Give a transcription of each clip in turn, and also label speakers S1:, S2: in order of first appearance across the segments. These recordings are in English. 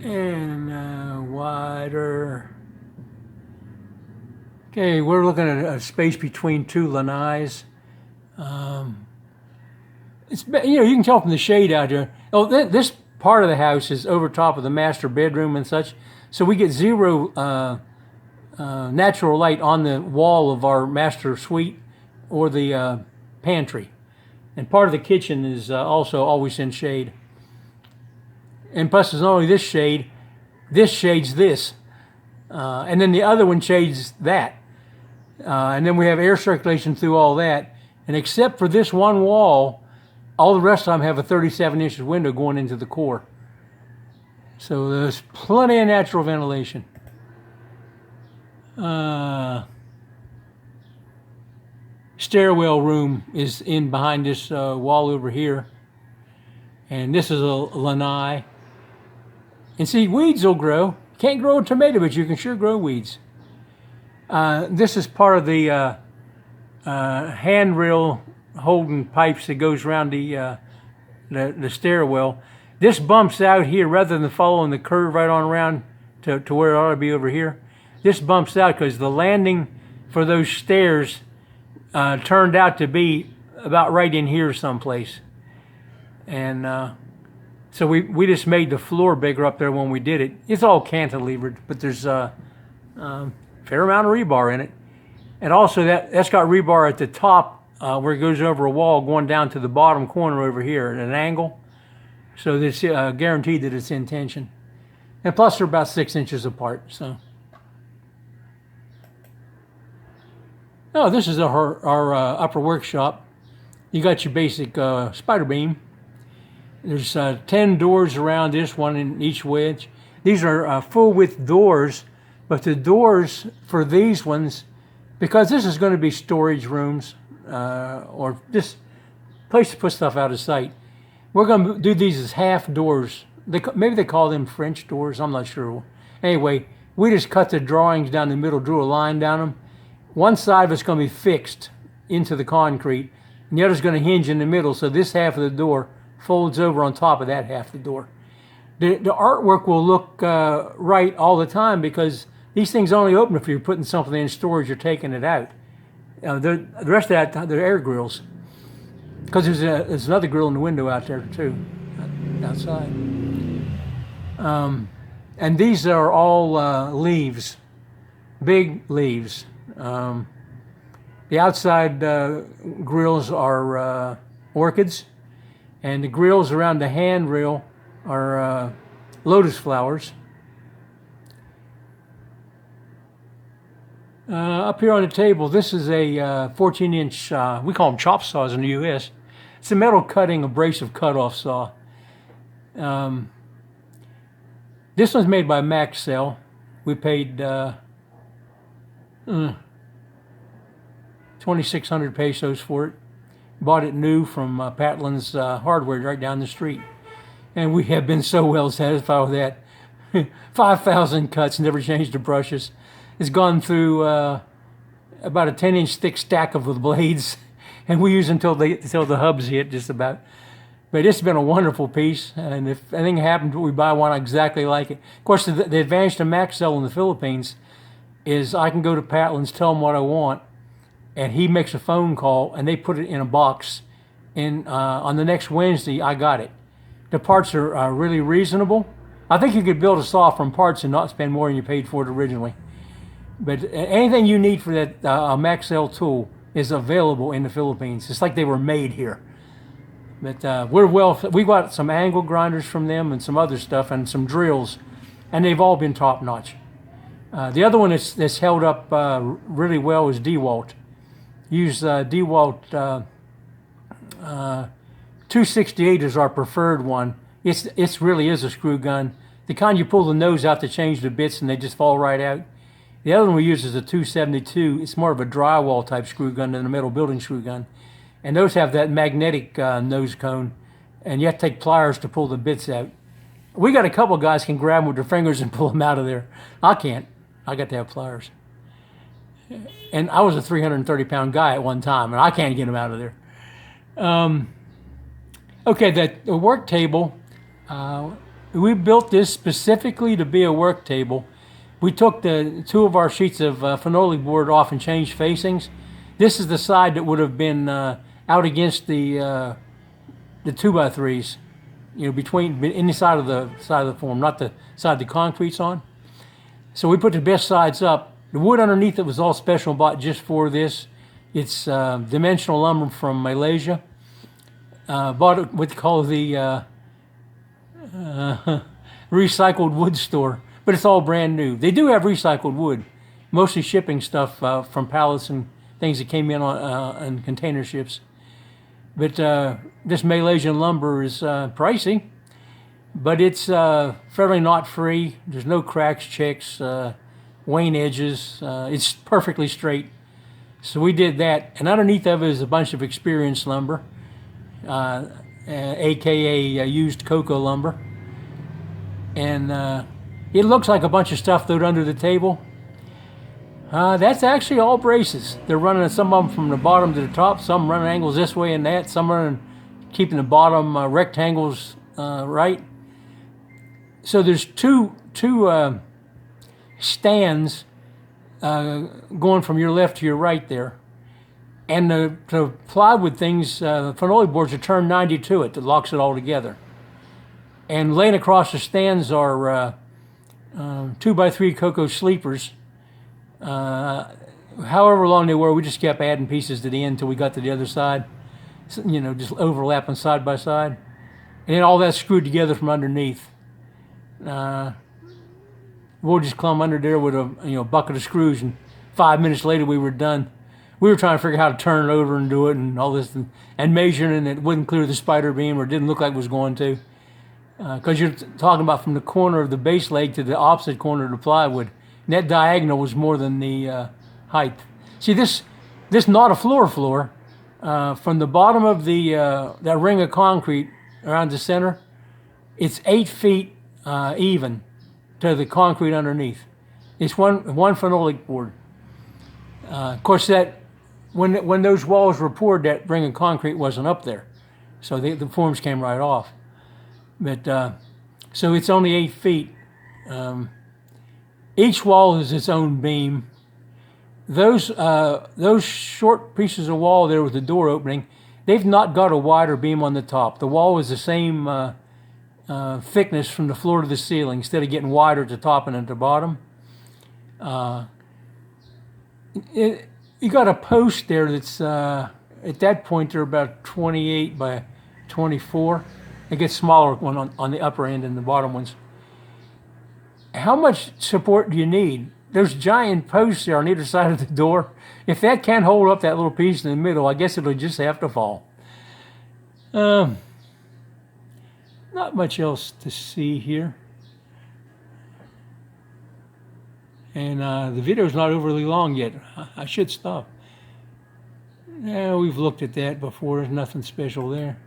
S1: And wider. Okay, we're looking at a space between two lanais. It's, you know, you can tell from the shade out here. Oh, this part of the house is over top of the master bedroom and such, so we get zero natural light on the wall of our master suite or the pantry. And part of the kitchen is also always in shade. And plus, there's not only this shades this, and then the other one shades that. And then we have air circulation through all that. And except for this one wall, all the rest of them have a 37-inch window going into the core. So there's plenty of natural ventilation. Stairwell room is in behind this wall over here. And this is a lanai. And see, weeds will grow. Can't grow a tomato, but you can sure grow weeds. This is part of the handrail holding pipes that goes around the stairwell. This bumps out here rather than following the curve right on around to where it ought to be over here. This bumps out because the landing for those stairs turned out to be about right in here someplace. And so we just made the floor bigger up there when we did it. It's all cantilevered, but there's a fair amount of rebar in it. And also that's got rebar at the top where it goes over a wall going down to the bottom corner over here at an angle. So it's guaranteed that it's in tension. And plus they're about 6 inches apart. So. Oh, this is our upper workshop. You got your basic spider beam. There's 10 doors around this one in each wedge. These are full width doors, but the doors for these ones, because this is going to be storage rooms or just place to put stuff out of sight, we're going to do these as half doors. Maybe they call them French doors, I'm not sure. Anyway, we just cut the drawings down the middle, drew a line down them. One side of it's going to be fixed into the concrete, and the other's going to hinge in the middle, so this half of the door folds over on top of that half of the door. The artwork will look right all the time because these things only open if you're putting something in storage or taking it out. The rest of that, they're air grills. Because there's another grill in the window out there too, outside. And these are all leaves, big leaves. The outside grills are orchids. And the grills around the handrail are lotus flowers. Up here on the table, this is a 14-inch, we call them chop saws in the U.S. It's a metal cutting abrasive cutoff saw. This one's made by Maxell. We paid 2,600 pesos for it. Bought it new from Patlin's Hardware right down the street. And we have been so well satisfied with that. 5,000 cuts, never changed the brushes. It's gone through about a 10-inch thick stack of the blades, and we use until the hubs hit just about. But it's been a wonderful piece, and if anything happens, we buy one exactly like it. Of course, the advantage to Maxell in the Philippines is I can go to Patlin's, tell them what I want, and he makes a phone call, and they put it in a box. And on the next Wednesday, I got it. The parts are really reasonable. I think you could build a saw from parts and not spend more than you paid for it originally. But anything you need for that Maxell tool is available in the Philippines. It's like they were made here. But we got some angle grinders from them and some other stuff and some drills, and they've all been top notch. The other one that's held up really well is DeWalt. Use DeWalt 268 is our preferred one. It's really is a screw gun. The kind you pull the nose out to change the bits and they just fall right out. The other one we use is a 272. It's more of a drywall type screw gun than a metal building screw gun. And those have that magnetic nose cone, and you have to take pliers to pull the bits out. We got a couple guys can grab them with their fingers and pull them out of there. I can't. I got to have pliers. And I was a 330-pound guy at one time, and I can't get them out of there. Okay, the work table, we built this specifically to be a work table. We took the two of our sheets of phenolic board off and changed facings. This is the side that would have been out against the 2x3s, you know, between inside of the form, not the side the concrete's on. So we put the best sides up. The wood underneath it was all special bought just for this. It's dimensional lumber from Malaysia. Bought it what they call the recycled wood store, but it's all brand new. They do have recycled wood, mostly shipping stuff from pallets and things that came in on container ships. But this Malaysian lumber is pricey, but it's fairly knot-free. There's no cracks, checks, wane edges. It's perfectly straight. So we did that, and underneath of it is a bunch of experienced lumber, aka used cocoa lumber. And it looks like a bunch of stuff though under the table. That's actually all braces. They're running some of them from the bottom to the top, some running angles this way and that, some running keeping the bottom rectangles right. So there's two stands going from your left to your right there. And the plywood things, phenolic boards are turned 90 to it that locks it all together. And laying across the stands are 2x3 cocoa sleepers. However long they were, we just kept adding pieces to the end until we got to the other side. So, you know, just overlapping side by side. And then all that's screwed together from underneath. We'll just climb under there with a bucket of screws, and 5 minutes later we were done. We were trying to figure out how to turn it over and do it and all this, and measuring, and it wouldn't clear the spider beam, or it didn't look like it was going to. Because you're talking about from the corner of the base leg to the opposite corner of the plywood. And that diagonal was more than the height. See, this not a floor, from the bottom of that ring of concrete around the center, it's 8 feet even to the concrete underneath. It's one phenolic board. Of course, that when those walls were poured, that ring of concrete wasn't up there, so the forms came right off. But so it's only 8 feet. Each wall is its own beam. Those short pieces of wall there with the door opening, they've not got a wider beam on the top. The wall is the same thickness from the floor to the ceiling, instead of getting wider at the top and at the bottom. You got a post there that's at that point they're about 28 by 24. It gets smaller one on the upper end and the bottom ones. How much support do you need? There's giant posts there on either side of the door. If that can't hold up that little piece in the middle, I guess it'll just have to fall. Not much else to see here. And the video's not overly long yet. I should stop. Yeah, we've looked at that before. There's nothing special there.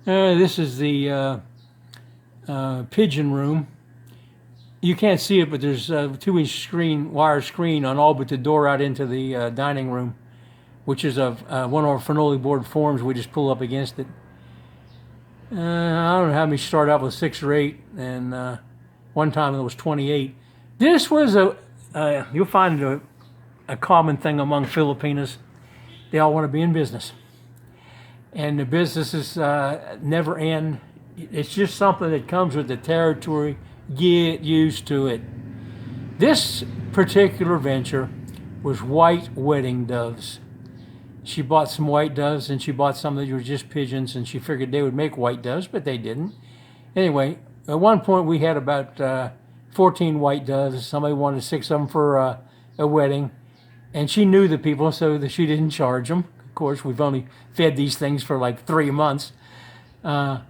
S1: This is the pigeon room. You can't see it, but there's a 2-inch wire screen on all but the door out into the dining room, which is one of our phenolic board forms. We just pull up against it. I don't know how many start out with 6 or 8, and one time it was 28. This was you'll find a common thing among Filipinos. They all want to be in business. And the businesses never end. It's just something that comes with the territory. Get used to it. This particular venture was white wedding doves. She bought some white doves, and she bought some that were just pigeons, and she figured they would make white doves, but they didn't. Anyway, at one point we had about 14 white doves. Somebody wanted 6 of them for a wedding, and she knew the people, so that she didn't charge them. Of course, we've only fed these things for like 3 months. And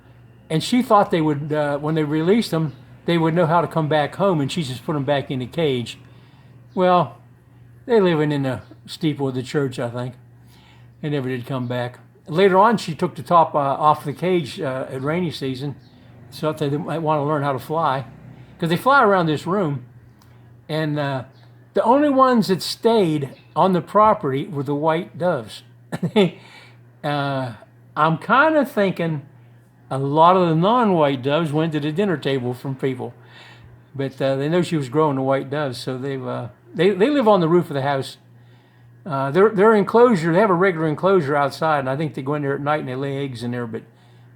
S1: she thought they would, when they released them, they would know how to come back home, and she just put them back in the cage. Well, they living in the steeple of the church, I think. They never did come back. Later on, she took the top off the cage at rainy season, so they might want to learn how to fly, because they fly around this room. And the only ones that stayed on the property were the white doves. I'm kind of thinking a lot of the non-white doves went to the dinner table from people. But they know she was growing the white doves, so they live on the roof of the house. Their enclosure, they have a regular enclosure outside, and I think they go in there at night and they lay eggs in there, but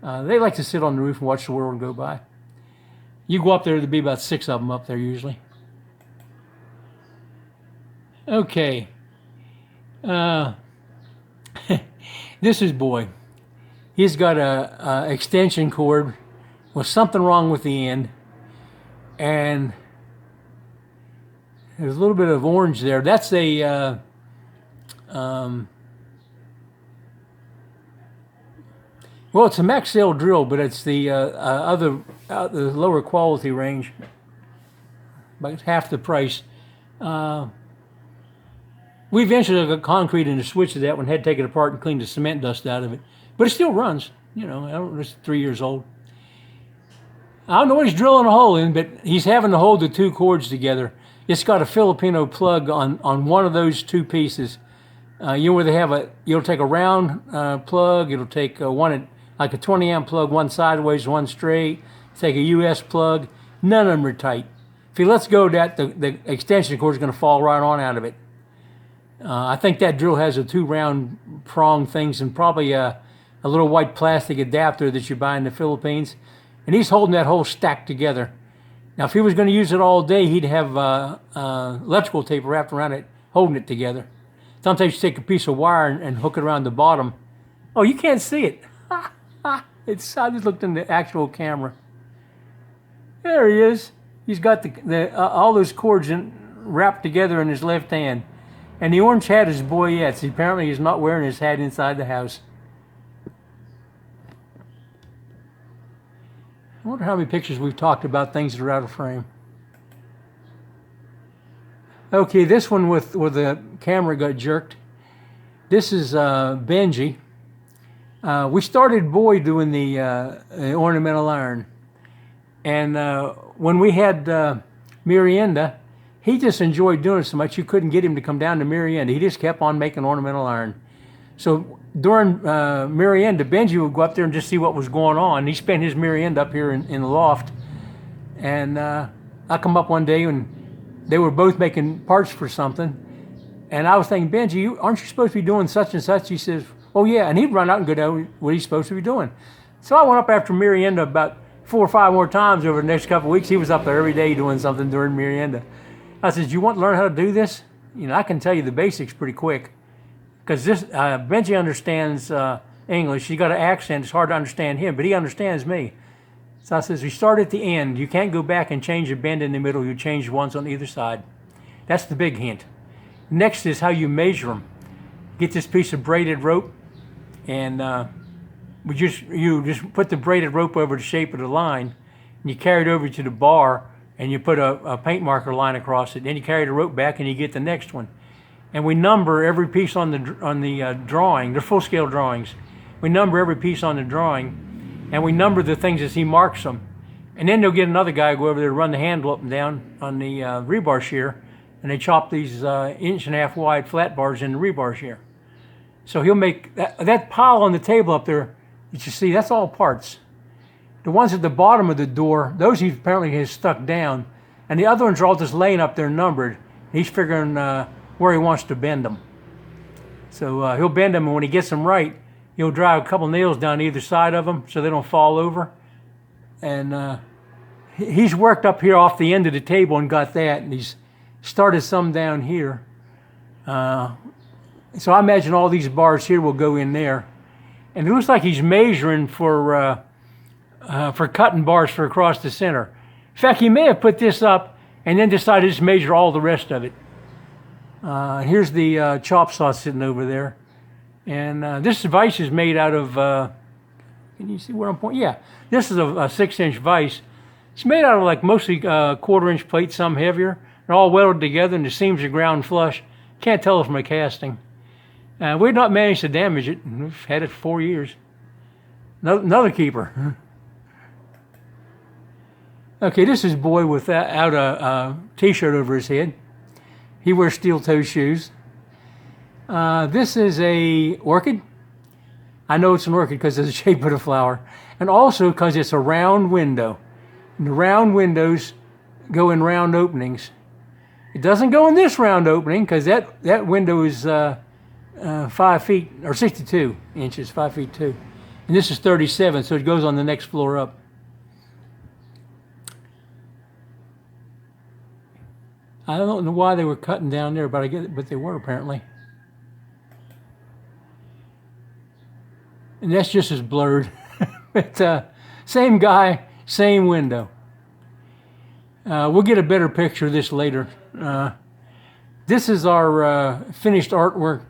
S1: they like to sit on the roof and watch the world go by. You go up there, there'll be about 6 of them up there usually. Okay. This is Boy. He's got a extension cord with something wrong with the end, and there's a little bit of orange there. That's a well, it's a Maxell drill, but it's the the lower quality range, about half the price. We eventually got concrete in the switch of that one, had to take it apart and clean the cement dust out of it. But it still runs, you know, it's 3 years old. I don't know what he's drilling a hole in, but he's having to hold the 2 cords together. It's got a Filipino plug on one of those 2 pieces. You know where they have you'll take a round plug, it'll take one, like a 20 amp plug, one sideways, one straight, take a US plug. None of them are tight. If he lets go of that, the extension cord is going to fall right on out of it. I think that drill has a 2 round prong things and probably a little white plastic adapter that you buy in the Philippines. And he's holding that whole stack together. Now, if he was going to use it all day, he'd have electrical tape wrapped around it, holding it together. Sometimes you take a piece of wire and hook it around the bottom. Oh, you can't see it. I just looked in the actual camera. There he is. He's got all those cords wrapped together in his left hand. And the orange hat is Boyette's. Apparently he's not wearing his hat inside the house. I wonder how many pictures we've talked about things that are out of frame. Okay, this one with the camera got jerked. This is Benji. We started Boy doing the ornamental iron. And when we had Merienda, he just enjoyed doing it so much you couldn't get him to come down to Merienda. He just kept on making ornamental iron. So during Merienda, Benji would go up there and just see what was going on. He spent his Merienda up here in the loft. And I come up one day and they were both making parts for something. And I was thinking, Benji, aren't you supposed to be doing such and such? He says, oh yeah. And he'd run out and go down what he's supposed to be doing. So I went up after Merienda about 4 or 5 more times over the next couple of weeks. He was up there every day doing something during Merienda. I said, you want to learn how to do this? You know, I can tell you the basics pretty quick. Because Benji understands English. He's got an accent. It's hard to understand him, but he understands me. So I says, we start at the end. You can't go back and change a bend in the middle. You change ones on either side. That's the big hint. Next is how you measure them. Get this piece of braided rope, and you just put the braided rope over the shape of the line, and you carry it over to the bar, and you put a paint marker line across it. Then you carry the rope back, and you get the next one. And we number every piece on the drawing. They're full-scale drawings. We number every piece on the drawing, and we number the things as he marks them. And then they'll get another guy go over there to run the handle up and down on the rebar shear, and they chop these 1.5 inch wide flat bars in the rebar shear. So he'll make that pile on the table up there that you see. That's all parts. The ones at the bottom of the door, those he apparently has stuck down, and the other ones are all just laying up there numbered. He's figuring where he wants to bend them. So he'll bend them, and when he gets them right, he'll drive a couple nails down either side of them so they don't fall over. And he's worked up here off the end of the table and got that, and he's started some down here. So I imagine all these bars here will go in there. And it looks like he's measuring for cutting bars for across the center. In fact, he may have put this up and then decided to just measure all the rest of it. Here's the chop saw sitting over there. And this vise is made out of, can you see where I'm pointing? Yeah, this is a 6-inch vise. It's made out of like mostly 1/4 inch plate, some heavier. They're all welded together and the seams are ground flush. Can't tell it from a casting. We've not managed to damage it. We've had it for 4 years. Another keeper. Okay, this is Boy without a t-shirt over his head. He wears steel toe shoes. This is a orchid. I know it's an orchid because of the shape of the flower, and also because it's a round window. And the round windows go in round openings. It doesn't go in this round opening because that window is 5 feet or 62 inches, 5 feet 2, and this is 37, so it goes on the next floor up. I don't know why they were cutting down there, but but they were apparently. And that's just as blurred. But same guy, same window. We'll get a better picture of this later. This is our finished artwork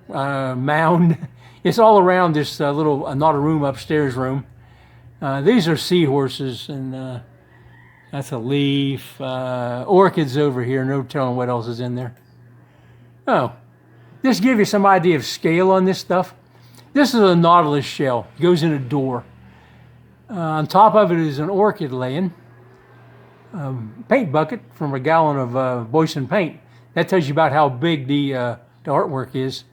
S1: mound. It's all around this little, not a room, upstairs room. These are seahorses, and that's a leaf. Orchids over here, no telling what else is in there. Oh, just give you some idea of scale on this stuff. This is a nautilus shell. It goes in a door. On top of it is an orchid laying. Paint bucket from a gallon of Boyson paint. That tells you about how big the artwork is.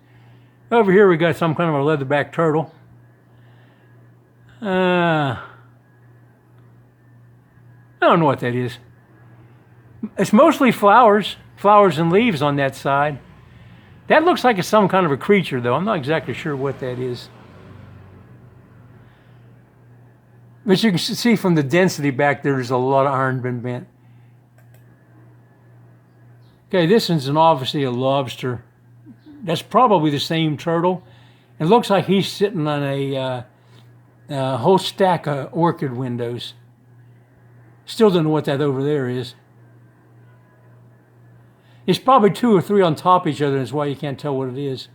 S1: Over here we got some kind of a leatherback turtle. I don't know what that is. It's mostly flowers and leaves on that side. That looks like it's some kind of a creature, though. I'm not exactly sure what that is. But you can see from the density back there, there's a lot of iron been bent. Okay, this one's obviously a lobster. That's probably the same turtle. It looks like he's sitting on a whole stack of orchid windows. Still don't know what that over there is. It's probably 2 or 3 on top of each other. That's why you can't tell what it is.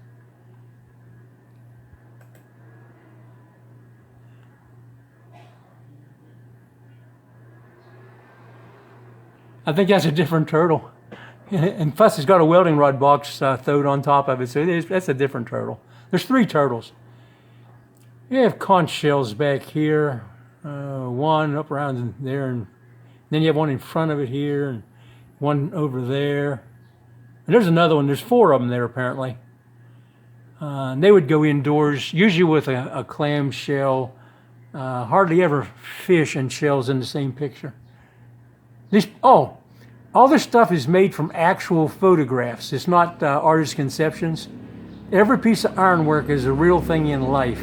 S1: I think that's a different turtle. And plus it's got a welding rod box thrown on top of it, so that's a different turtle. There's 3 turtles. You have conch shells back here. One up around there, and then you have one in front of it here, and one over there. And there's another one. There's 4 of them there, apparently. And they would go indoors, usually with a clam shell. Hardly ever fish and shells in the same picture. All this stuff is made from actual photographs. It's not artist conceptions. Every piece of ironwork is a real thing in life.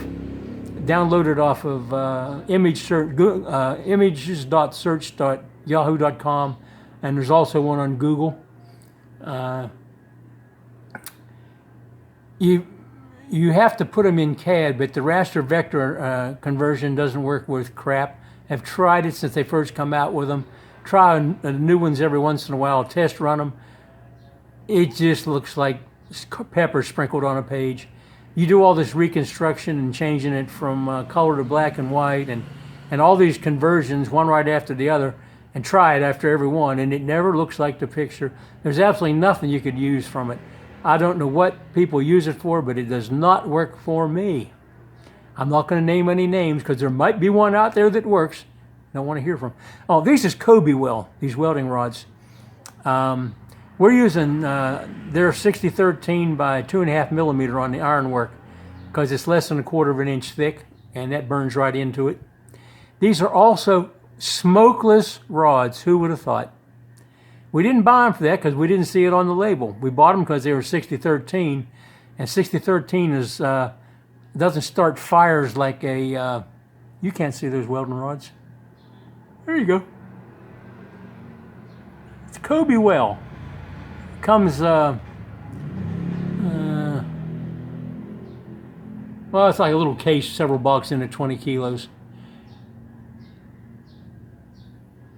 S1: Downloaded off of images.search.yahoo.com, and there's also one on Google. You have to put them in CAD, but the raster vector conversion doesn't work with crap. I've tried it since they first come out with them. Try new ones every once in a while, test run them. It just looks like pepper sprinkled on a page. You do all this reconstruction and changing it from color to black and white, and all these conversions, one right after the other, and try it after every one, and it never looks like the picture. There's absolutely nothing you could use from it. I don't know what people use it for, but it does not work for me. I'm not going to name any names because there might be one out there that works. Don't want to hear from. Oh, these is Kobe well, these welding rods. We're using, they're 6013 by 2.5 millimeter on the ironwork because it's less than 1/4 of an inch thick, and that burns right into it. These are also smokeless rods. Who would have thought? We didn't buy them for that because we didn't see it on the label. We bought them because they were 6013, and 6013 is doesn't start fires like a. You can't see those welding rods. There you go. It's Kobe well. Comes well, it's like a little case, several bucks in it, 20 kilos.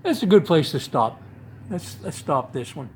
S1: That's a good place to stop. Let's stop this one.